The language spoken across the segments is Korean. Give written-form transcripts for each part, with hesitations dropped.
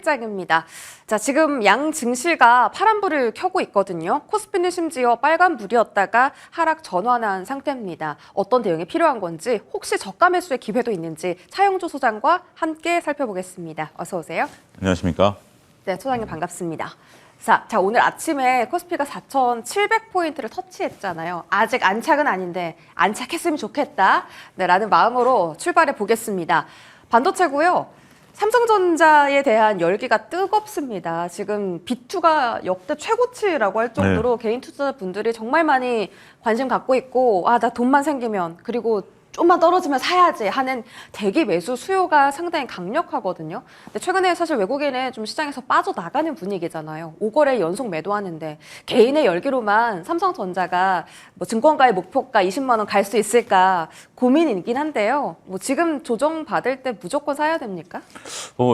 실장입니다. 자, 지금 양 증시가 파란불을 켜고 있거든요. 코스피는 심지어 빨간불이었다가 하락 전환한 상태입니다. 어떤 대응이 필요한 건지, 혹시 저가 매수의 기회도 있는지 차영조 소장과 함께 살펴보겠습니다. 어서 오세요. 안녕하십니까? 네, 소장님 반갑습니다. 자, 오늘 아침에 코스피가 4,700포인트를 터치했잖아요. 아직 안착은 아닌데 안착했으면 좋겠다. 네, 라는 마음으로 출발해 보겠습니다. 반도체고요. 삼성전자에 대한 열기가 뜨겁습니다. 지금 B2가 역대 최고치라고 할 정도로 개인 투자자분들이 정말 많이 관심 갖고 있고, 나 돈만 생기면, 그리고 좀만 떨어지면 사야지 하는 대기 매수 수요가 상당히 강력하거든요. 근데 최근에 사실 외국인은 좀 시장에서 빠져나가는 분위기잖아요. 5거래 연속 매도하는데 개인의 열기로만 삼성전자가 뭐 증권가의 목표가 20만 원 갈 수 있을까 고민이긴 한데요. 뭐 지금 조정 받을 때 무조건 사야 됩니까?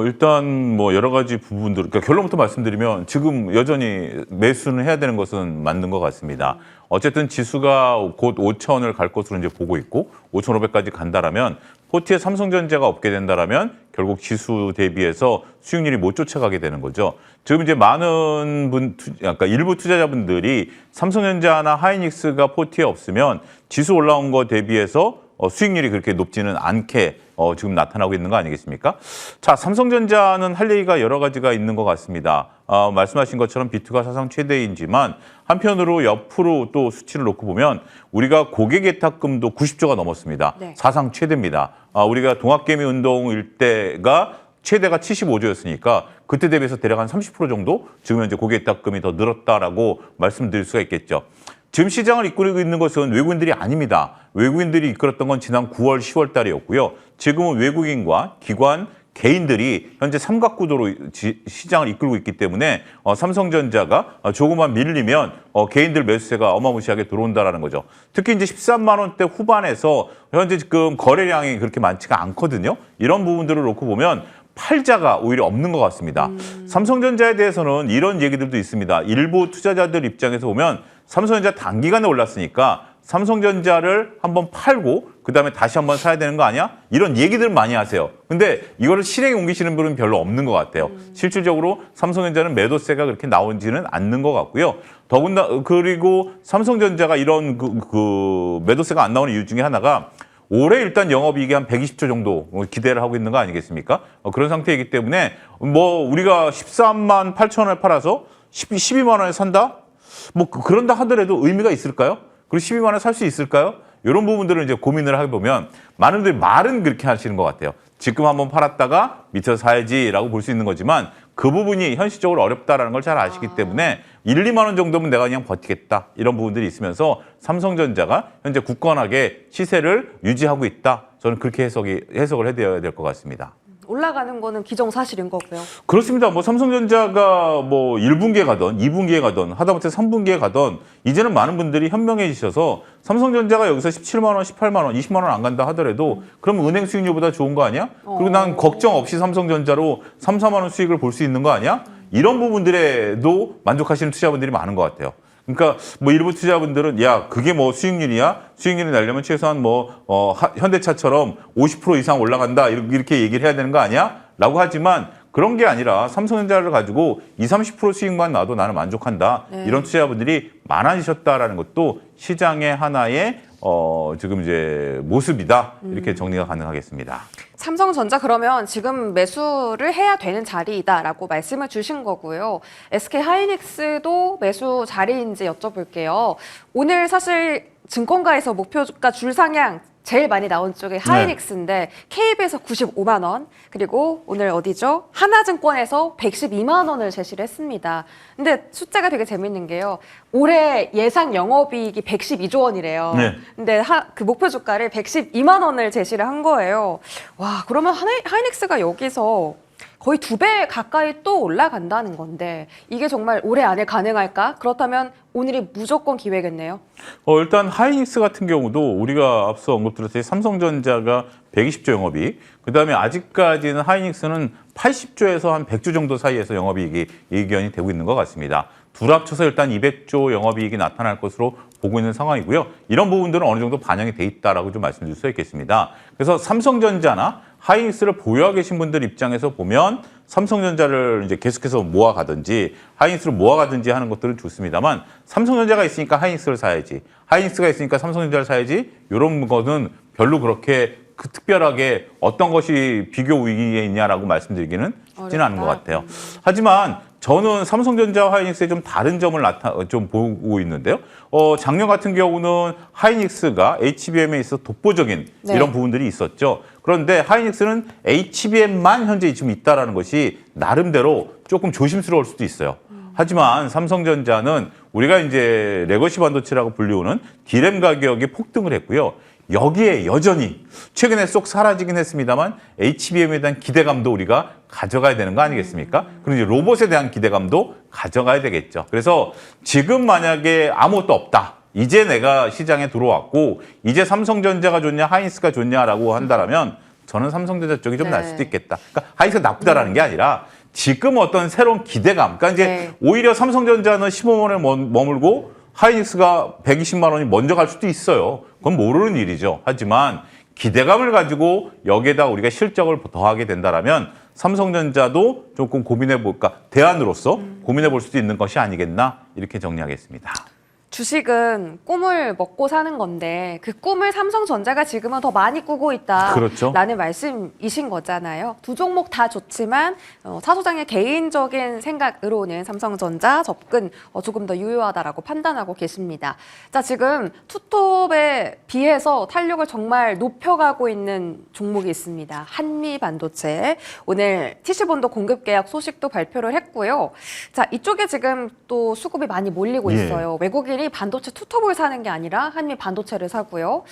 일단 뭐 여러 가지 부분들, 그러니까 결론부터 말씀드리면 지금 여전히 매수는 해야 되는 것은 맞는 것 같습니다. 어쨌든 지수가 곧 5,000을 갈 것으로 이제 보고 있고 5,500까지 간다라면 포트에 삼성전자가 없게 된다라면 결국 지수 대비해서 수익률이 못 쫓아가게 되는 거죠. 지금 이제 많은 그러니까 일부 투자자분들이 삼성전자나 하이닉스가 포트에 없으면 지수 올라온 거 대비해서 수익률이 그렇게 높지는 않게 지금 나타나고 있는 거 아니겠습니까? 자, 삼성전자는 할 얘기가 여러 가지가 있는 것 같습니다. 말씀하신 것처럼 B2가 사상 최대이지만 한편으로 옆으로 또 수치를 놓고 보면 우리가 고객 예탁금도 90조가 넘었습니다. 네. 사상 최대입니다. 우리가 동학개미 운동일 때가 최대가 75조였으니까 그때 대비해서 대략 한 30% 정도 지금 현재 고객 예탁금이 더 늘었다라고 말씀드릴 수가 있겠죠. 지금 시장을 이끌고 있는 것은 외국인들이 아닙니다. 외국인들이 이끌었던 건 지난 9월, 10월 달이었고요. 지금은 외국인과 기관, 개인들이 현재 삼각구도로 시장을 이끌고 있기 때문에 삼성전자가 조금만 밀리면 개인들 매수세가 어마무시하게 들어온다라는 거죠. 특히 이제 13만 원대 후반에서 현재 지금 거래량이 그렇게 많지가 않거든요. 이런 부분들을 놓고 보면 팔자가 오히려 없는 것 같습니다. 삼성전자에 대해서는 이런 얘기들도 있습니다. 일부 투자자들 입장에서 보면 삼성전자 단기간에 올랐으니까 삼성전자를 한번 팔고 그다음에 다시 한번 사야 되는 거 아니야? 이런 얘기들 많이 하세요. 근데 이거를 실행에 옮기시는 분은 별로 없는 것 같아요. 실질적으로 삼성전자는 매도세가 그렇게 나오지는 않는 것 같고요. 더군다나 그리고 삼성전자가 이런 매도세가 안 나오는 이유 중에 하나가 올해 일단 영업이익이 한 120조 정도 기대를 하고 있는 거 아니겠습니까? 그런 상태이기 때문에 뭐 우리가 13만 8천 원에 팔아서 12만 원에 산다? 뭐 그런다 하더라도 의미가 있을까요? 그리고 12만 원에 살 수 있을까요? 이런 부분들을 이제 고민을 해보면 많은 분들이 말은 그렇게 하시는 것 같아요. 지금 한번 팔았다가 밑에서 사야지라고 볼 수 있는 거지만 그 부분이 현실적으로 어렵다라는 걸 잘 아시기 때문에 1, 2만 원 정도면 내가 그냥 버티겠다 이런 부분들이 있으면서 삼성전자가 현재 굳건하게 시세를 유지하고 있다. 저는 그렇게 해석을 해드려야 될 것 같습니다. 올라가는 거는 기정사실인 거고요. 그렇습니다. 뭐 삼성전자가 뭐 1분기에 가던 2분기에 가던 하다못해 3분기에 가던 이제는 많은 분들이 현명해지셔서 삼성전자가 여기서 17만 원, 18만 원, 20만 원 안 간다 하더라도 그러면 은행 수익률보다 좋은 거 아니야? 그리고 난 걱정 없이 삼성전자로 3, 4만 원 수익을 볼 수 있는 거 아니야? 이런 부분들에도 만족하시는 투자분들이 많은 것 같아요. 그러니까 뭐 일부 투자분들은 야 그게 뭐 수익률이야? 수익률이 나려면 최소한 뭐 현대차처럼 50% 이상 올라간다 이렇게 얘기를 해야 되는 거 아니야? 라고 하지만 그런 게 아니라 삼성전자를 가지고 20, 30% 수익만 나도 나는 만족한다. 네. 이런 투자분들이 많아지셨다라는 것도 시장의 하나의 지금 이제 모습이다. 이렇게 정리가 가능하겠습니다. 삼성전자 그러면 지금 매수를 해야 되는 자리이다라고 말씀을 주신 거고요. SK 하이닉스도 매수 자리인지 여쭤볼게요. 오늘 사실 증권가에서 목표가 줄상향 제일 많이 나온 쪽이 하이닉스인데 KB에서 95만 원, 그리고 오늘 어디죠? 하나증권에서 112만 원을 제시를 했습니다. 근데 숫자가 되게 재밌는 게요. 올해 예상 영업이익이 112조 원이래요. 네. 근데 그 목표 주가를 112만 원을 제시를 한 거예요. 와, 그러면 하이닉스가 여기서 거의 2배 가까이 또 올라간다는 건데 이게 정말 올해 안에 가능할까? 그렇다면 오늘이 무조건 기회겠네요. 일단 하이닉스 같은 경우도 우리가 앞서 언급드렸듯이 삼성전자가 120조 영업이익, 그다음에 아직까지는 하이닉스는 80조에서 한 100조 정도 사이에서 영업이익이 예견이 되고 있는 것 같습니다. 둘 합쳐서 일단 200조 영업이익이 나타날 것으로 보고 있는 상황이고요. 이런 부분들은 어느 정도 반영이 돼 있다라고 좀 말씀드릴 수 있겠습니다. 그래서 삼성전자나 하이닉스를 보유하고 계신 분들 입장에서 보면 삼성전자를 이제 계속해서 모아가든지 하이닉스를 모아가든지 하는 것들은 좋습니다만 삼성전자가 있으니까 하이닉스를 사야지, 하이닉스가 있으니까 삼성전자를 사야지, 이런 거는 별로 그렇게 특별하게 어떤 것이 비교 위기에 있냐라고 말씀드리기는 쉽지는 않은 것 같아요. 하지만 저는 삼성전자와 하이닉스의 좀 다른 점을 좀 보고 있는데요. 작년 같은 경우는 하이닉스가 HBM에 있어 독보적인 네. 이런 부분들이 있었죠. 그런데 하이닉스는 HBM만 현재 지금 있다라는 것이 나름대로 조금 조심스러울 수도 있어요. 하지만 삼성전자는 우리가 이제 레거시 반도체라고 불리우는 D램 가격이 폭등을 했고요. 여기에 여전히 최근에 쏙 사라지긴 했습니다만 HBM에 대한 기대감도 우리가 가져가야 되는 거 아니겠습니까? 그리고 이제 로봇에 대한 기대감도 가져가야 되겠죠. 그래서 지금 만약에 아무것도 없다. 이제 내가 시장에 들어왔고 이제 삼성전자가 좋냐 하이닉스가 좋냐라고 한다라면 저는 삼성전자 쪽이 좀 날 수도 있겠다. 그러니까 하이닉스가 나쁘다라는 게 아니라 지금 어떤 새로운 기대감. 그러니까 이제 오히려 삼성전자는 15만 원에 머물고 하이닉스가 120만 원이 먼저 갈 수도 있어요. 그건 모르는 일이죠. 하지만 기대감을 가지고 여기에다 우리가 실적을 더하게 된다라면 삼성전자도 조금 고민해볼까, 대안으로서 고민해볼 수도 있는 것이 아니겠나 이렇게 정리하겠습니다. 주식은 꿈을 먹고 사는 건데 그 꿈을 삼성전자가 지금은 더 많이 꾸고 있다라는 그렇죠. 말씀이신 거잖아요. 두 종목 다 좋지만 차 소장의 개인적인 생각으로는 삼성전자 접근 조금 더 유효하다라고 판단하고 계십니다. 자, 지금 투톱에 비해서 탄력을 정말 높여가고 있는 종목이 있습니다. 한미반도체. 오늘 TC본도 공급 계약 소식도 발표를 했고요. 자, 이쪽에 지금 또 수급이 많이 몰리고 있어요. 외국인이 반도체 투톱을 사는 게 아니라 한미 반도체를 사고요.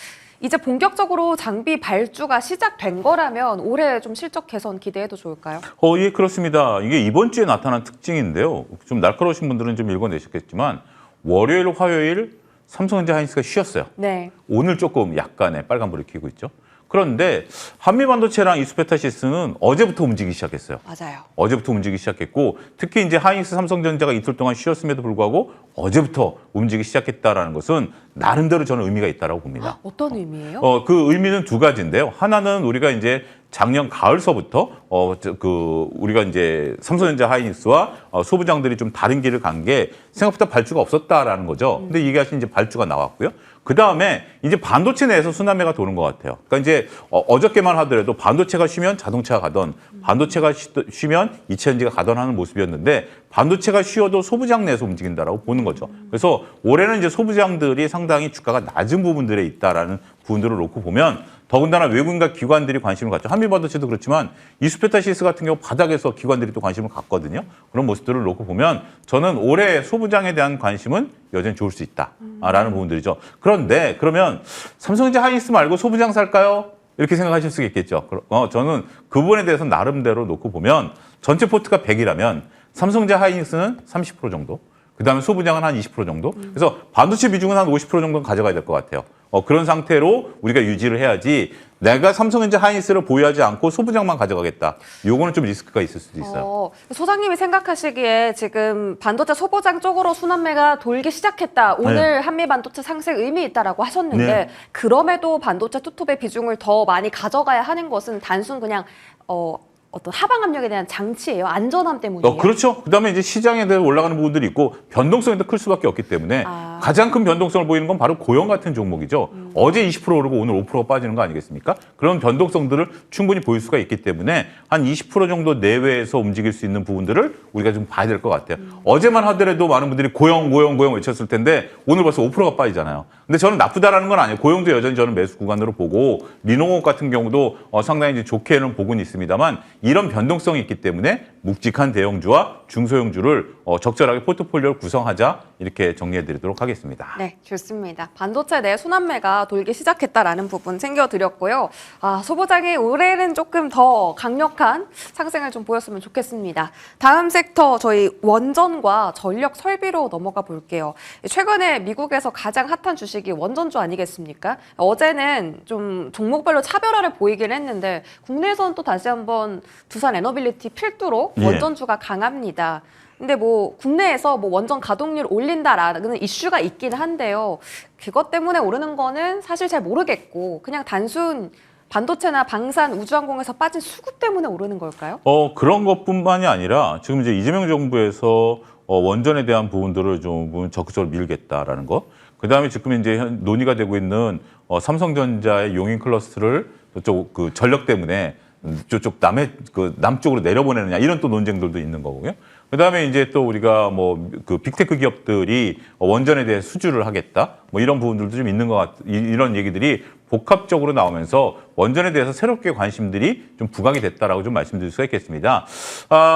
이제 본격적으로 장비 발주가 시작된 거라면 올해 좀 실적 개선 기대해도 좋을까요? 예, 그렇습니다. 이게 이번 주에 나타난 특징인데요. 좀 날카로우신 분들은 좀 읽어내셨겠지만 월요일, 화요일 삼성전자 하이닉스가 쉬었어요. 네. 오늘 조금 약간의 빨간불을 켜고 있죠. 그런데 한미반도체랑 이수페타시스는 어제부터 움직이기 시작했어요. 맞아요. 어제부터 움직이기 시작했고 특히 이제 하이닉스, 삼성전자가 이틀 동안 쉬었음에도 불구하고 어제부터 움직이기 시작했다라는 것은 나름대로 저는 의미가 있다라고 봅니다. 어떤 의미예요? 그 의미는 두 가지인데요. 하나는 우리가 이제 작년 가을서부터 우리가 이제 삼성전자 하이닉스와 소부장들이 좀 다른 길을 간 게 생각보다 발주가 없었다라는 거죠. 근데 이게 이제 발주가 나왔고요. 그 다음에 이제 반도체 내에서 순환매가 도는 것 같아요. 그러니까 이제 어저께만 하더라도 반도체가 쉬면 자동차가 가던, 반도체가 쉬면 이차전지가 가던 하는 모습이었는데 반도체가 쉬어도 소부장 내에서 움직인다라고 보는 거죠. 그래서 올해는 이제 소부장들이 상당히 주가가 낮은 부분들에 있다라는 부분들을 놓고 보면 더군다나 외국인과 기관들이 관심을 갖죠. 한미반도체도 그렇지만 이수페타시스 같은 경우 바닥에서 기관들이 또 관심을 갖거든요. 그런 모습들을 놓고 보면 저는 올해 소부장에 대한 관심은 여전히 좋을 수 있다라는 부분들이죠. 그런데 그러면 삼성전자 하이닉스 말고 소부장 살까요? 이렇게 생각하실 수 있겠죠. 저는 그 부분에 대해서 나름대로 놓고 보면 전체 포트가 100이라면 삼성전자 하이닉스는 30% 정도, 그다음에 소부장은 한 20% 정도. 그래서 반도체 비중은 한 50% 정도는 가져가야 될 것 같아요. 그런 상태로 우리가 유지를 해야지 내가 삼성전자 하이닉스를 보유하지 않고 소부장만 가져가겠다. 요거는 좀 리스크가 있을 수도 있어요. 소장님이 생각하시기에 지금 반도체 소부장 쪽으로 순환매가 돌기 시작했다. 오늘 한미 반도체 상승 의미 있다라고 하셨는데 그럼에도 반도체 투톱의 비중을 더 많이 가져가야 하는 것은 단순 그냥 어떤 하방 압력에 대한 장치예요? 안전함 때문이에요? 그렇죠. 그다음에 이제 시장에 대해 올라가는 부분들이 있고 변동성이 더 클 수밖에 없기 때문에 가장 큰 변동성을 보이는 건 바로 고용 같은 종목이죠. 어제 20% 오르고 오늘 5%가 빠지는 거 아니겠습니까? 그런 변동성들을 충분히 보일 수가 있기 때문에 한 20% 정도 내외에서 움직일 수 있는 부분들을 우리가 좀 봐야 될 것 같아요. 어제만 하더라도 많은 분들이 고용 외쳤을 텐데 오늘 벌써 5%가 빠지잖아요. 근데 저는 나쁘다라는 건 아니에요. 고용도 여전히 저는 매수 구간으로 보고 리노업 같은 경우도 상당히 이제 좋게는 보고는 있습니다만 이런 변동성이 있기 때문에 묵직한 대형주와 중소형주를 적절하게 포트폴리오를 구성하자 이렇게 정리해드리도록 하겠습니다. 네, 좋습니다. 반도체 내 순환매가 돌기 시작했다라는 부분 챙겨드렸고요. 소부장이 올해는 조금 더 강력한 상승을 좀 보였으면 좋겠습니다. 다음 섹터 저희 원전과 전력 설비로 넘어가 볼게요. 최근에 미국에서 가장 핫한 주식이 원전주 아니겠습니까? 어제는 좀 종목별로 차별화를 보이긴 했는데 국내에서는 또 다시 한번 두산 에너빌리티 필두로 원전주가 강합니다. 근데 뭐 국내에서 뭐 원전 가동률 올린다라는 이슈가 있긴 한데요. 그것 때문에 오르는 거는 사실 잘 모르겠고 그냥 단순 반도체나 방산, 우주항공에서 빠진 수급 때문에 오르는 걸까요? 그런 것뿐만이 아니라 지금 이제 이재명 정부에서 원전에 대한 부분들을 좀 적극적으로 밀겠다라는 거. 그다음에 지금 이제 논의가 되고 있는 삼성전자의 용인 클러스터를 저쪽 그 전력 때문에 저쪽 남쪽으로 내려보내느냐 이런 또 논쟁들도 있는 거고요. 그다음에 이제 또 우리가 뭐 그 빅테크 기업들이 원전에 대해 수주를 하겠다 뭐 이런 부분들도 좀 있는 이런 얘기들이 복합적으로 나오면서 원전에 대해서 새롭게 관심들이 좀 부각이 됐다라고 좀 말씀드릴 수가 있겠습니다.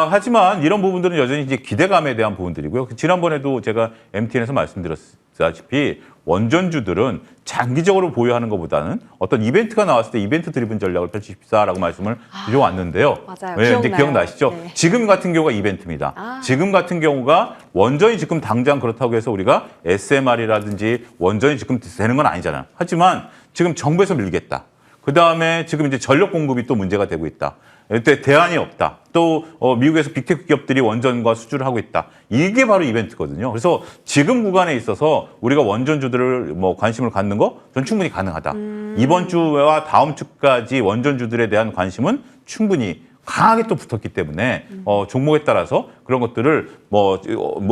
하지만 이런 부분들은 여전히 이제 기대감에 대한 부분들이고요. 지난번에도 제가 MTN에서 말씀드렸다시피 원전주들은 장기적으로 보유하는 것보다는 어떤 이벤트가 나왔을 때 이벤트 드리븐 전략을 펼치십사라고 말씀을 드려왔는데요. 맞아요. 네, 이제 기억나요. 기억나시죠? 네. 지금 같은 경우가 이벤트입니다. 지금 같은 경우가 원전이 지금 당장 그렇다고 해서 우리가 SMR이라든지 원전이 지금 되는 건 아니잖아요. 하지만 지금 정부에서 밀겠다. 그다음에 지금 이제 전력 공급이 또 문제가 되고 있다. 이때 대안이 없다. 또 미국에서 빅테크 기업들이 원전과 수주를 하고 있다. 이게 바로 이벤트거든요. 그래서 지금 구간에 있어서 우리가 원전주들을 뭐 관심을 갖는 거 전 충분히 가능하다. 이번 주와 다음 주까지 원전주들에 대한 관심은 충분히 강하게 또 붙었기 때문에 종목에 따라서 그런 것들을 뭐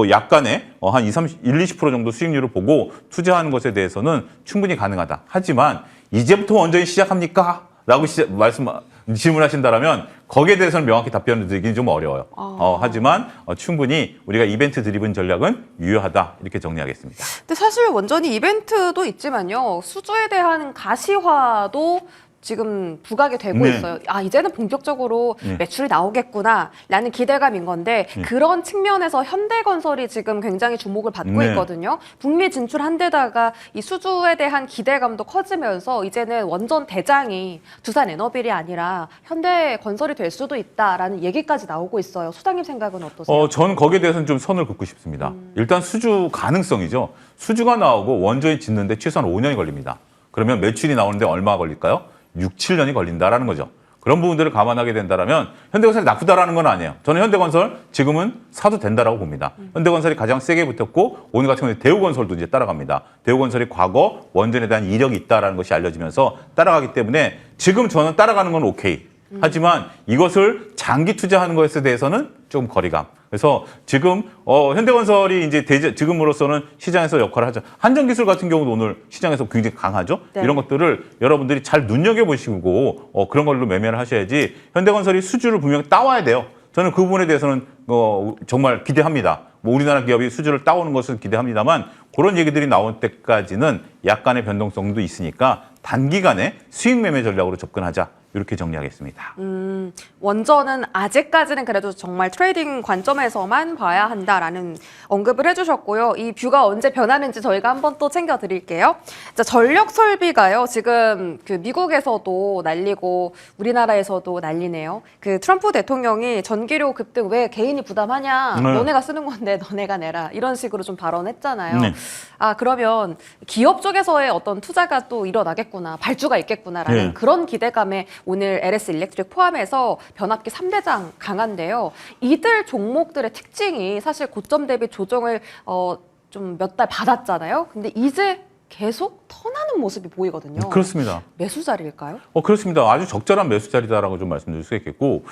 약간의 한 20% 정도 수익률을 보고 투자하는 것에 대해서는 충분히 가능하다. 하지만 이제부터 원전이 시작합니까? 라고 질문하신다면 거기에 대해서는 명확히 답변을 드리기는 좀 어려워요. 하지만 충분히 우리가 이벤트 드리븐 전략은 유효하다 이렇게 정리하겠습니다. 근데 사실 원전이 이벤트도 있지만요. 수주에 대한 가시화도 지금 부각이 되고 네. 있어요. 이제는 본격적으로 네. 매출이 나오겠구나라는 기대감인 건데 그런 측면에서 현대건설이 지금 굉장히 주목을 받고 네. 있거든요. 북미 진출한 데다가 이 수주에 대한 기대감도 커지면서 이제는 원전 대장이 두산 에너빌이 아니라 현대건설이 될 수도 있다라는 얘기까지 나오고 있어요. 수장님 생각은 어떠세요? 저는 거기에 대해서는 좀 선을 긋고 싶습니다. 일단 수주 가능성이죠. 수주가 나오고 원전이 짓는데 최소한 5년이 걸립니다. 그러면 매출이 나오는데 얼마 걸릴까요? 6, 7년이 걸린다라는 거죠. 그런 부분들을 감안하게 된다면 현대건설이 나쁘다라는 건 아니에요. 저는 현대건설 지금은 사도 된다라고 봅니다. 현대건설이 가장 세게 붙었고 오늘 같은 경우에 대우건설도 이제 따라갑니다. 대우건설이 과거 원전에 대한 이력이 있다라는 것이 알려지면서 따라가기 때문에 지금 저는 따라가는 건 오케이. 하지만 이것을 장기 투자하는 것에 대해서는 조금 거리감. 그래서 지금 현대건설이 이제 지금으로서는 시장에서 역할을 하죠. 한전기술 같은 경우도 오늘 시장에서 굉장히 강하죠. 네. 이런 것들을 여러분들이 잘 눈여겨보시고 그런 걸로 매매를 하셔야지 현대건설이 수주를 분명히 따와야 돼요. 저는 그 부분에 대해서는 정말 기대합니다. 뭐 우리나라 기업이 수주를 따오는 것은 기대합니다만 그런 얘기들이 나올 때까지는 약간의 변동성도 있으니까 단기간에 수익 매매 전략으로 접근하자. 이렇게 정리하겠습니다. 원전은 아직까지는 그래도 정말 트레이딩 관점에서만 봐야 한다라는 언급을 해주셨고요. 이 뷰가 언제 변하는지 저희가 한번 또 챙겨드릴게요. 자, 전력 설비가요. 지금 그 미국에서도 난리고 우리나라에서도 난리네요. 그 트럼프 대통령이 전기료 급등 왜 개인이 부담하냐? 네. 너네가 쓰는 건데 너네가 내라. 이런 식으로 좀 발언했잖아요. 네. 그러면 기업 쪽에서의 어떤 투자가 또 일어나겠구나. 발주가 있겠구나라는 네. 그런 기대감에 오늘 LS 일렉트릭 포함해서 변압기 3대장 강한데요. 이들 종목들의 특징이 사실 고점 대비 조정을 좀 몇 달 받았잖아요. 근데 이제 계속 턴하는 모습이 보이거든요. 그렇습니다. 매수 자리일까요? 그렇습니다. 아주 적절한 매수 자리다라고 좀 말씀드릴 수 있겠고,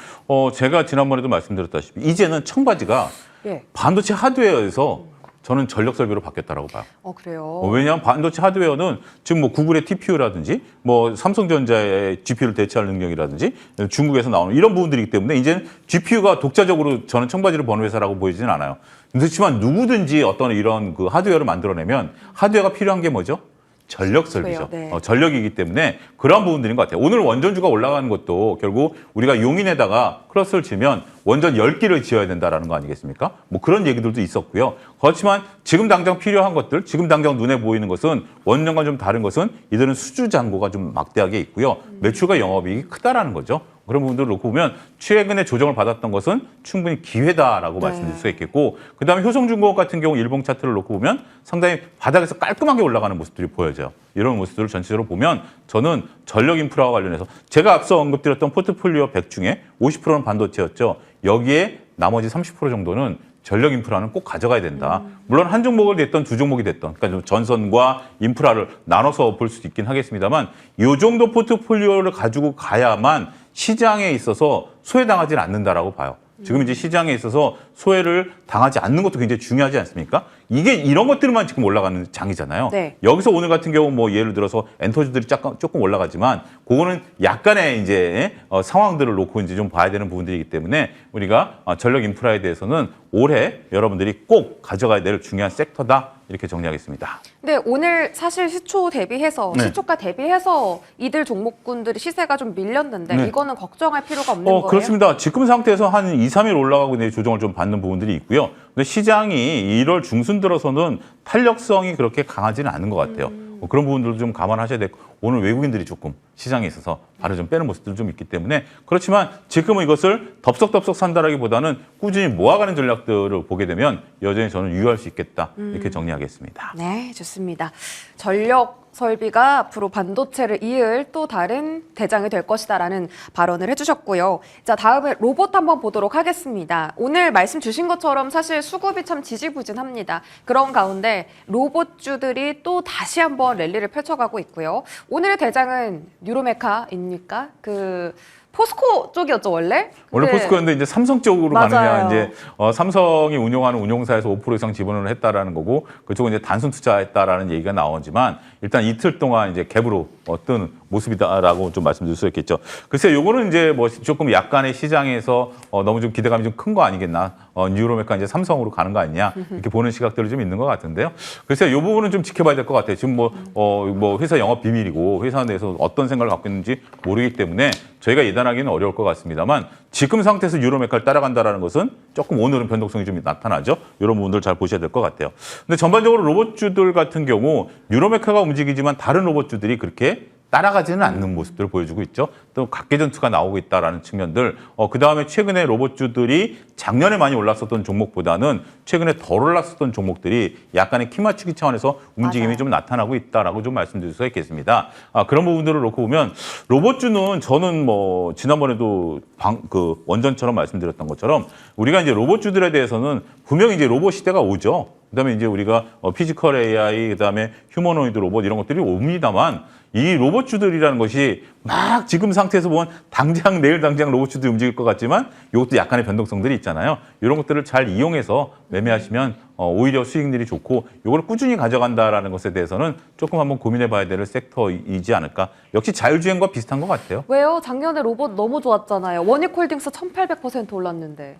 제가 지난번에도 말씀드렸다시피 이제는 청바지가 예. 반도체 하드웨어에서 저는 전력 설비로 바뀌었다라고 봐요. 그래요. 왜냐하면 반도체 하드웨어는 지금 뭐 구글의 TPU라든지 뭐 삼성전자의 GPU를 대체할 능력이라든지 중국에서 나오는 이런 부분들이기 때문에 이제는 GPU가 독자적으로 저는 청바지를 버는 회사라고 보이지는 않아요. 그렇지만 누구든지 어떤 이런 그 하드웨어를 만들어내면 하드웨어가 필요한 게 뭐죠? 전력 설비죠. 네. 전력이기 때문에 그런 부분들인 것 같아요. 오늘 원전주가 올라가는 것도 결국 우리가 용인에다가 클러스를 지면 원전 10기를 지어야 된다라는 거 아니겠습니까? 뭐 그런 얘기들도 있었고요. 그렇지만 지금 당장 필요한 것들, 지금 당장 눈에 보이는 것은 원전과 좀 다른 것은 이들은 수주 잔고가 좀 막대하게 있고요. 매출과 영업이익이 크다라는 거죠. 그런 부분들을 놓고 보면 최근에 조정을 받았던 것은 충분히 기회다라고 말씀드릴 수가 있겠고 그다음에 효성중공업 같은 경우 일봉 차트를 놓고 보면 상당히 바닥에서 깔끔하게 올라가는 모습들이 보여져요. 이런 모습들을 전체적으로 보면 저는 전력 인프라와 관련해서 제가 앞서 언급드렸던 포트폴리오 100 중에 50%는 반도체였죠. 여기에 나머지 30% 정도는 전력 인프라는 꼭 가져가야 된다. 물론 한 종목을 됐던 두 종목이 됐던, 그러니까 좀 전선과 인프라를 나눠서 볼 수도 있긴 하겠습니다만, 이 정도 포트폴리오를 가지고 가야만 시장에 있어서 소외당하지는 않는다라고 봐요. 지금 이제 시장에 있어서 소외를 당하지 않는 것도 굉장히 중요하지 않습니까? 이게 이런 것들만 지금 올라가는 장이잖아요. 네. 여기서 오늘 같은 경우 뭐 예를 들어서 엔터주들이 조금 올라가지만 그거는 약간의 이제 상황들을 놓고 이제 좀 봐야 되는 부분들이기 때문에 우리가 전력 인프라에 대해서는 올해 여러분들이 꼭 가져가야 될 중요한 섹터다. 이렇게 정리하겠습니다. 네, 오늘 사실 시초 대비해서 네. 시초가 대비해서 이들 종목군들이 시세가 좀 밀렸는데 네. 이거는 걱정할 필요가 없는 거예요? 그렇습니다. 지금 상태에서 한 2, 3일 올라가고 이제 조정을 좀 받는 부분들이 있고요. 근데 시장이 1월 중순 들어서는 탄력성이 그렇게 강하지는 않은 것 같아요. 그런 부분들도 좀 감안하셔야 되고 오늘 외국인들이 조금 시장에 있어서 발을 좀 빼는 모습들도 좀 있기 때문에 그렇지만 지금은 이것을 덥석덥석 산다라기보다는 꾸준히 모아가는 전략들을 보게 되면 여전히 저는 유효할 수 있겠다 이렇게 정리하겠습니다. 네, 좋습니다. 전력 설비가 앞으로 반도체를 이을 또 다른 대장이 될 것이다라는 발언을 해주셨고요. 자, 다음에 로봇 한번 보도록 하겠습니다. 오늘 말씀 주신 것처럼 사실 수급이 참 지지부진합니다. 그런 가운데 로봇주들이 또 다시 한번 랠리를 펼쳐가고 있고요. 오늘의 대장은 뉴로메카입니까? 포스코 쪽이었죠, 원래? 원래 근데 포스코였는데 이제 삼성 쪽으로 맞아요. 가느냐 이제 삼성이 운영하는 운용사에서 5% 이상 지분을 했다라는 거고 그쪽은 이제 단순 투자했다라는 얘기가 나오지만 일단 이틀 동안 이제 갭으로 어떤 모습이다라고 좀 말씀드릴 수 있겠죠. 글쎄, 요거는 이제 뭐 조금 약간의 시장에서 너무 좀 기대감이 좀 큰 거 아니겠나? 뉴로메카 이제 삼성으로 가는 거 아니냐? 이렇게 보는 시각들이 좀 있는 것 같은데요. 글쎄, 요 부분은 좀 지켜봐야 될 것 같아요. 지금 뭐 회사 영업 비밀이고 회사 내에서 어떤 생각을 갖고 있는지 모르기 때문에 저희가 예단하기는 어려울 것 같습니다만 지금 상태에서 뉴로메카를 따라간다라는 것은 조금 오늘은 변동성이 좀 나타나죠. 이런 부분들 잘 보셔야 될 것 같아요. 근데 전반적으로 로봇주들 같은 경우 뉴로메카가 움직이지만 다른 로봇주들이 그렇게 따라가지는 않는 모습들을 보여주고 있죠. 또 각계전투가 나오고 있다라는 측면들. 그다음에 최근에 로봇주들이 작년에 많이 올랐었던 종목보다는 최근에 덜 올랐었던 종목들이 약간의 키 맞추기 차원에서 움직임이 맞아요. 좀 나타나고 있다라고 좀 말씀드릴 수가 있겠습니다. 그런 부분들을 놓고 보면 로봇주는 저는 뭐 지난번에도 원전처럼 말씀드렸던 것처럼 우리가 이제 로봇주들에 대해서는 분명히 이제 로봇 시대가 오죠. 그다음에 이제 우리가 피지컬 AI, 그다음에 휴머노이드 로봇 이런 것들이 옵니다만 이 로봇주들이라는 것이 막 지금 상태에서 보면 내일 당장 로봇주들이 움직일 것 같지만 이것도 약간의 변동성들이 있잖아요. 이런 것들을 잘 이용해서 매매하시면 오히려 수익률이 좋고 이걸 꾸준히 가져간다라는 것에 대해서는 조금 한번 고민해 봐야 될 섹터이지 않을까. 역시 자율주행과 비슷한 것 같아요. 왜요? 작년에 로봇 너무 좋았잖아요. 원익홀딩스 1800% 올랐는데.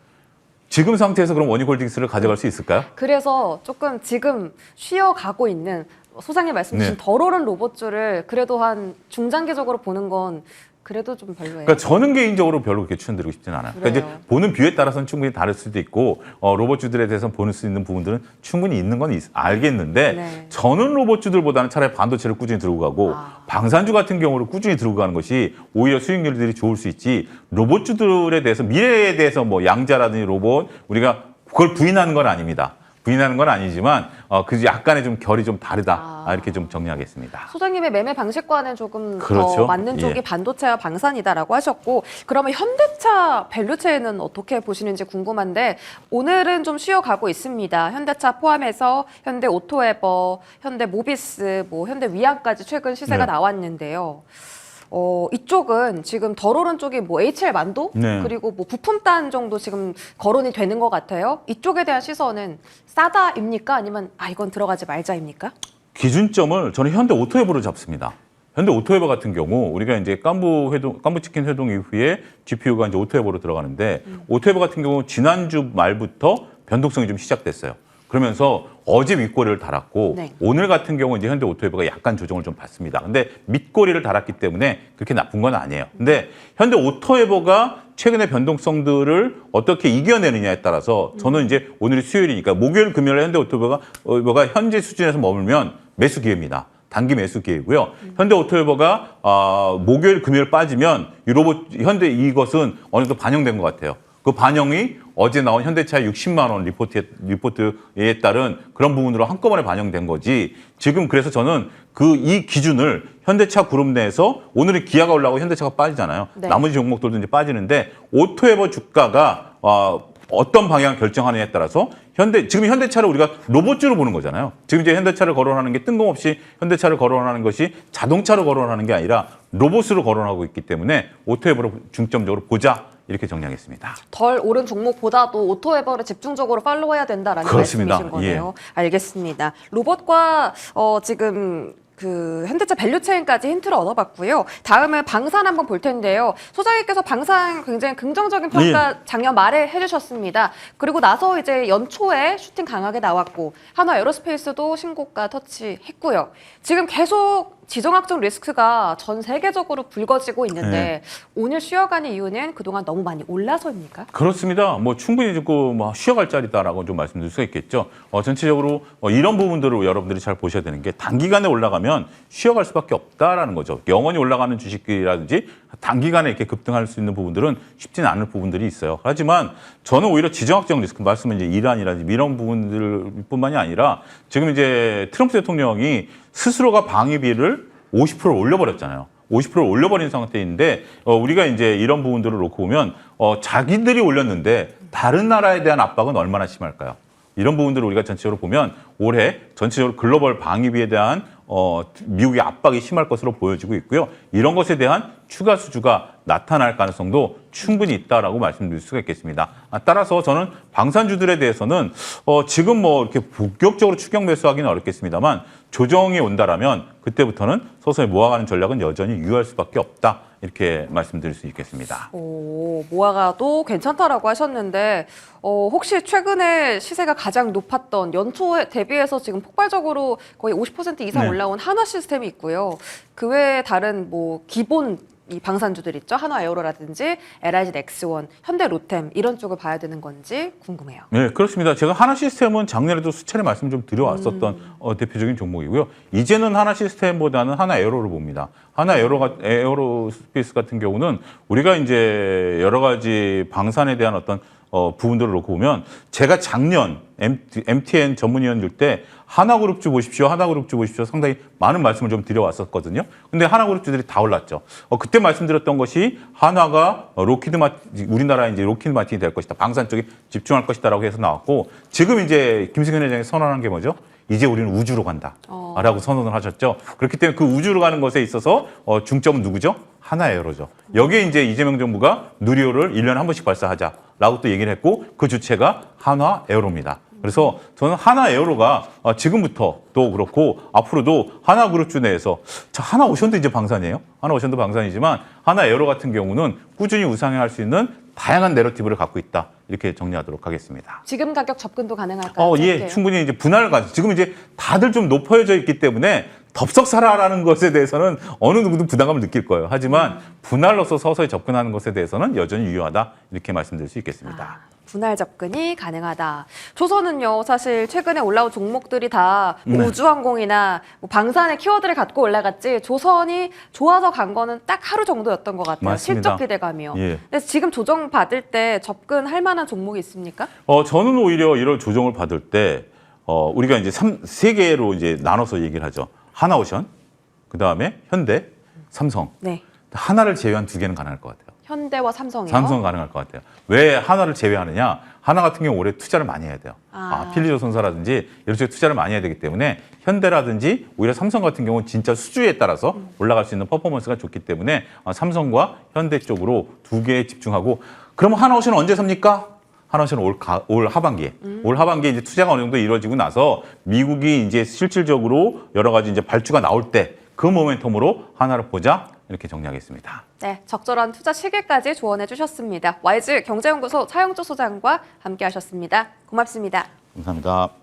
지금 상태에서 그럼 원익홀딩스를 가져갈 수 있을까요? 그래서 조금 지금 쉬어가고 있는 소장님 말씀 주신 네. 덜 오른 로봇주를 그래도 한 중장기적으로 보는 건 그래도 좀 별로예요. 그러니까 저는 개인적으로 별로 그렇게 추천드리고 싶지는 않아요. 그러니까 이제 그래요. 보는 뷰에 따라서는 충분히 다를 수도 있고 로봇주들에 대해서 보는 수 있는 부분들은 충분히 있는 건 알겠는데 네. 저는 로봇주들보다는 차라리 반도체를 꾸준히 들고 가고 방산주 같은 경우를 꾸준히 들고 가는 것이 오히려 수익률들이 좋을 수 있지 로봇주들에 대해서 미래에 대해서 뭐 양자라든지 로봇 우리가 그걸 부인하는 건 아닙니다. 부인하는 건 아니지만 그 약간의 좀 결이 좀 다르다 이렇게 좀 정리하겠습니다. 소장님의 매매 방식과는 조금 그렇죠. 더 맞는 쪽이 예. 반도체와 방산이다라고 하셨고 그러면 현대차 밸류체는 어떻게 보시는지 궁금한데 오늘은 좀 쉬어가고 있습니다. 현대차 포함해서 현대 오토에버, 현대 모비스, 뭐 현대 위아까지 최근 시세가 네. 나왔는데요. 이쪽은 지금 덜 오른 쪽이 뭐 HL 만도 네. 그리고 뭐 부품단 정도 지금 거론이 되는 것 같아요. 이쪽에 대한 시선은 싸다입니까? 아니면 이건 들어가지 말자입니까? 기준점을 저는 현대 오토웨버로 잡습니다. 현대 오토웨버 같은 경우 우리가 이제 깐부치킨 회동 이후에 GPU가 이제 오토웨버로 들어가는데 오토웨버 같은 경우 지난주 말부터 변동성이 좀 시작됐어요. 그러면서 어제 윗꼬리를 달았고 네. 오늘 같은 경우 이제 현대 오토웨버가 약간 조정을 좀 받습니다. 근데 밑꼬리를 달았기 때문에 그렇게 나쁜 건 아니에요. 근데 현대 오토웨버가 최근의 변동성들을 어떻게 이겨내느냐에 따라서 저는 이제 오늘이 수요일이니까 목요일, 금요일 현대 오토웨버가 현재 수준에서 머물면 매수 기회입니다. 단기 매수 기회고요. 현대 오토웨버가 목요일, 금요일 빠지면 이것은 어느 정도 반영된 것 같아요. 그 반영이 어제 나온 현대차의 60만 원 리포트에 따른 그런 부분으로 한꺼번에 반영된 거지. 지금 그래서 저는 이 기준을 현대차 그룹 내에서 오늘은 기아가 올라가고 현대차가 빠지잖아요. 네. 나머지 종목들도 이제 빠지는데 오토웨버 주가가 어떤 방향 결정하느냐에 따라서 지금 현대차를 우리가 로봇주로 보는 거잖아요. 지금 이제 현대차를 거론하는 게 뜬금없이 현대차를 거론하는 것이 자동차로 거론하는 게 아니라 로봇으로 거론하고 있기 때문에 오토에버로 중점적으로 보자. 이렇게 정리하겠습니다. 덜 오른 종목보다도 오토에버를 집중적으로 팔로우해야 된다라는 그렇습니다. 말씀이신 거네요. 알겠습니다. 로봇과 지금 그 현대차 밸류체인까지 힌트를 얻어봤고요. 다음은 방산 한번 볼 텐데요. 소장님께서 방산 굉장히 긍정적인 평가 작년 말에 해주셨습니다. 그리고 나서 이제 연초에 슈팅 강하게 나왔고 한화 에어로스페이스도 신고가 터치했고요. 지금 계속 지정학적 리스크가 전 세계적으로 불거지고 있는데 오늘 쉬어가는 이유는 그동안 너무 많이 올라서입니까? 그렇습니다. 뭐 충분히 뭐 쉬어갈 자리다라고 좀 말씀드릴 수가 있겠죠. 전체적으로 이런 부분들을 여러분들이 잘 보셔야 되는 게 단기간에 올라가면 쉬어갈 수밖에 없다라는 거죠. 영원히 올라가는 주식이라든지 단기간에 이렇게 급등할 수 있는 부분들은 쉽지는 않을 부분들이 있어요. 하지만 저는 오히려 지정학적 리스크 말씀은 이제 이란이라든지 이런 부분들뿐만이 아니라 지금 이제 트럼프 대통령이 스스로가 방위비를 50% 올려버렸잖아요. 50% 올려버린 상태인데 우리가 이제 이런 부분들을 놓고 보면 자기들이 올렸는데 다른 나라에 대한 압박은 얼마나 심할까요? 이런 부분들을 우리가 전체적으로 보면 올해 전체적으로 글로벌 방위비에 대한 미국의 압박이 심할 것으로 보여지고 있고요. 이런 것에 대한 추가 수주가 나타날 가능성도 충분히 있다라고 말씀드릴 수가 있겠습니다. 따라서 저는 방산주들에 대해서는 지금 뭐 이렇게 본격적으로 추격 매수하기는 어렵겠습니다만 조정이 온다라면 그때부터는 서서히 모아가는 전략은 여전히 유효할 수밖에 없다. 이렇게 말씀드릴 수 있겠습니다. 모아가도 괜찮다라고 하셨는데 혹시 최근에 시세가 가장 높았던 연초에 대비해서 지금 폭발적으로 거의 50% 이상 올라온 한화 시스템이 있고요. 그 외에 다른 뭐 기본 이 방산주들 있죠. 한화에어로라든지 LIG 넥스원, 현대로템 이런 쪽을 봐야 되는 건지 궁금해요. 네, 그렇습니다. 제가 하나 시스템은 작년에도 수차례 말씀 좀 드려왔었던 대표적인 종목이고요. 이제는 하나 시스템보다는 하나에어로를 봅니다. 에어로스페이스 같은 경우는 우리가 이제 여러 가지 방산에 대한 어떤 부분들을 놓고 보면 제가 작년 MTN 전문위원일 때 하나그룹주 보십시오. 하나그룹주 보십시오. 상당히 많은 말씀을 좀 드려왔었거든요. 근데 하나그룹주들이 다 올랐죠. 그때 말씀드렸던 것이 한화가 우리나라 이제 로키드 마틴이 될 것이다. 방산 쪽에 집중할 것이다라고 해서 나왔고 지금 이제 김승현 회장이 선언한 게 뭐죠? 이제 우리는 우주로 간다. 라고 선언을 하셨죠. 그렇기 때문에 그 우주로 가는 것에 있어서 중점은 누구죠? 하나에어로죠. 여기에 이제 이재명 정부가 누리호를 1년에 한 번씩 발사하자라고 또 얘기를 했고 그 주체가 한화에어로입니다. 그래서 저는 하나에어로가 지금부터 또 그렇고 앞으로도 하나그룹주 내에서 하나오션도 이제 방산이에요. 하나오션도 방산이지만 하나에어로 같은 경우는 꾸준히 우상향할 수 있는 다양한 내러티브를 갖고 있다. 이렇게 정리하도록 하겠습니다. 지금 가격 접근도 가능할까요? 예, 충분히 이제 분할을 가지고 지금 이제 다들 좀 높아져 있기 때문에 덥석 사라라는 것에 대해서는 어느 누구도 부담감을 느낄 거예요. 하지만 분할로서 서서히 접근하는 것에 대해서는 여전히 유효하다. 이렇게 말씀드릴 수 있겠습니다. 분할 접근이 가능하다. 조선은요, 사실 최근에 올라온 종목들이 다 우주항공이나 방산의 키워드를 갖고 올라갔지 조선이 좋아서 간 거는 딱 하루 정도였던 것 같아요. 맞습니다. 실적 기대감이요. 예. 그래서 지금 조정 받을 때 접근할 만한 종목이 있습니까? 저는 오히려 이런 조정을 받을 때 우리가 이제 세 개로 이제 나눠서 얘기를 하죠. 하나오션, 그 다음에 현대, 삼성. 네. 하나를 제외한 두 개는 가능할 것 같아요. 현대와 삼성이요? 삼성은 가능할 것 같아요. 왜 하나를 제외하느냐? 하나 같은 경우 올해 투자를 많이 해야 돼요. 필리조선사라든지 이런 쪽에 투자를 많이 해야 되기 때문에 현대라든지 오히려 삼성 같은 경우는 진짜 수주에 따라서 올라갈 수 있는 퍼포먼스가 좋기 때문에 삼성과 현대 쪽으로 두 개에 집중하고 그러면 하나오션은 언제 삽니까? 하나오션은 올 하반기에. 올 하반기에 이제 투자가 어느 정도 이루어지고 나서 미국이 이제 실질적으로 여러 가지 이제 발주가 나올 때 그 모멘텀으로 하나를 보자. 이렇게 정리하겠습니다. 네, 적절한 투자 시기까지 조언해 주셨습니다. 와이즈 경제연구소 차영주 소장과 함께 하셨습니다. 고맙습니다. 감사합니다.